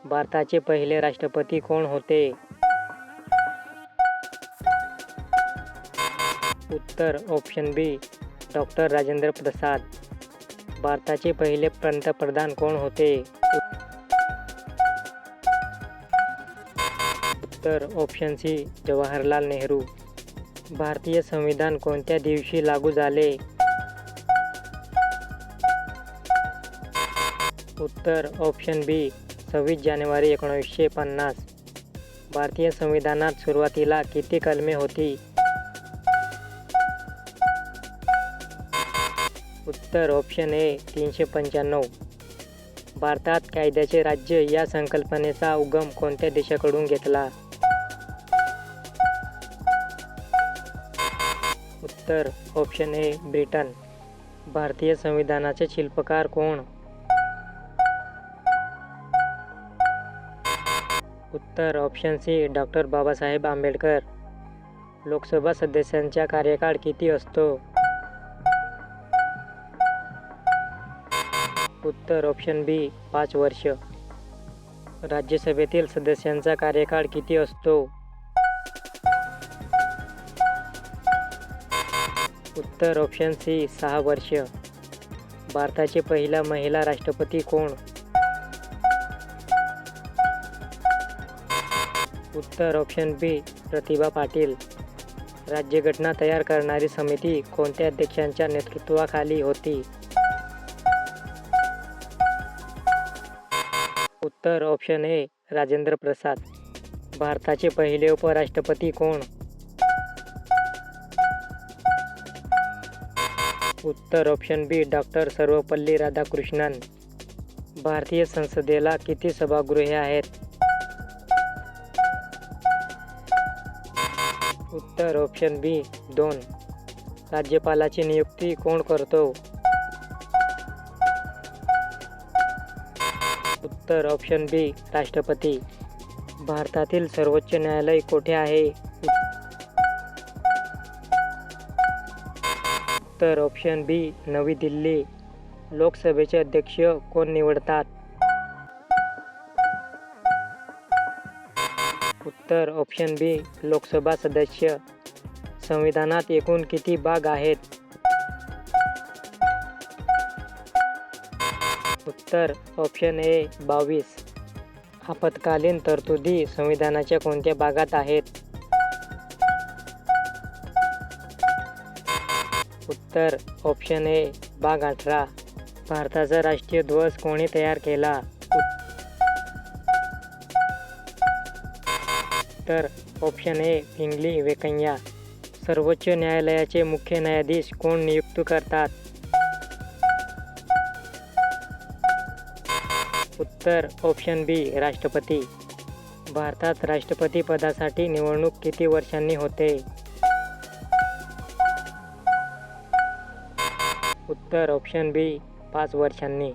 भारताचे पहिले राष्ट्रपती कोण होते? उत्तर ऑप्शन बी डॉक्टर राजेंद्र प्रसाद. भारताचे पहिले पंतप्रधान कोण होते? उत्तर ऑप्शन सी जवाहरलाल नेहरू. भारतीय संविधान कोणत्या दिवशी लागू झाले? उत्तर ऑप्शन बी 26 जानेवारी 1950. भारतीय संविधानात सुरुवातीला किती कलमे होती? उत्तर ऑप्शन ए 395. भारतात कायद्याचे राज्य या संकल्पनेचा उगम कोणत्या देशाकडून घेतला? उत्तर ऑप्शन ए ब्रिटन. भारतीय संविधानाचे शिल्पकार कोण? उत्तर option C doctor Babasaheb Ambedkar. Lok Sabha सदस्यांचा कार्यकाळ किती असतो? उत्तर ऑप्शन बी 5 वर्ष. राज्यसभेतील सदस्यांचा कार्यकाळ किती असतो? उत्तर ऑप्शन सी 6 वर्ष. भारताची पहिला महिला राष्ट्रपती कोण? उत्तर ऑप्शन बी प्रतिभा पाटील. राज्यघटना तयार करणारी समिती कोणत्या अध्यक्षांच्या नेतृत्वाखाली होती? उत्तर ऑप्शन ए राजेंद्र प्रसाद. भारताचे पहिले उपराष्ट्रपती कोण? उत्तर ऑप्शन बी डॉक्टर सर्वपल्ली राधाकृष्णन. भारतीय संसदेला किती सभागृहे आहेत? उत्तर ऑप्शन बी 2. राज्यपालाची नियुक्ती कोण करतो? उत्तर ऑप्शन बी राष्ट्रपती. भारतातील सर्वोच्च न्यायालय कोठे आहे? उत्तर ऑप्शन बी नवी दिल्ली. लोकसभेचे अध्यक्ष कोण निवडतात? उत्तर ऑप्शन बी लोकसभा सदस्य. संविधानात एकूण किती भाग आहेत? उत्तर ऑप्शन ए 22. आपत्कालीन तरतुदी संविधानाच्या कोणत्या भागात आहेत? उत्तर ऑप्शन ए भाग 18. भारताचा राष्ट्रीय ध्वज कोणी तयार केला? उत्तर ऑप्शन ए पिंगली वेंकय्या. सर्वोच्च न्यायालयाचे मुख्य न्यायाधीश कोण नियुक्त करतात? उत्तर ऑप्शन बी राष्ट्रपती. भारतात राष्ट्रपती पदासाठी निवडणूक किती वर्षांनी होते? उत्तर ऑप्शन बी 5 वर्षांनी.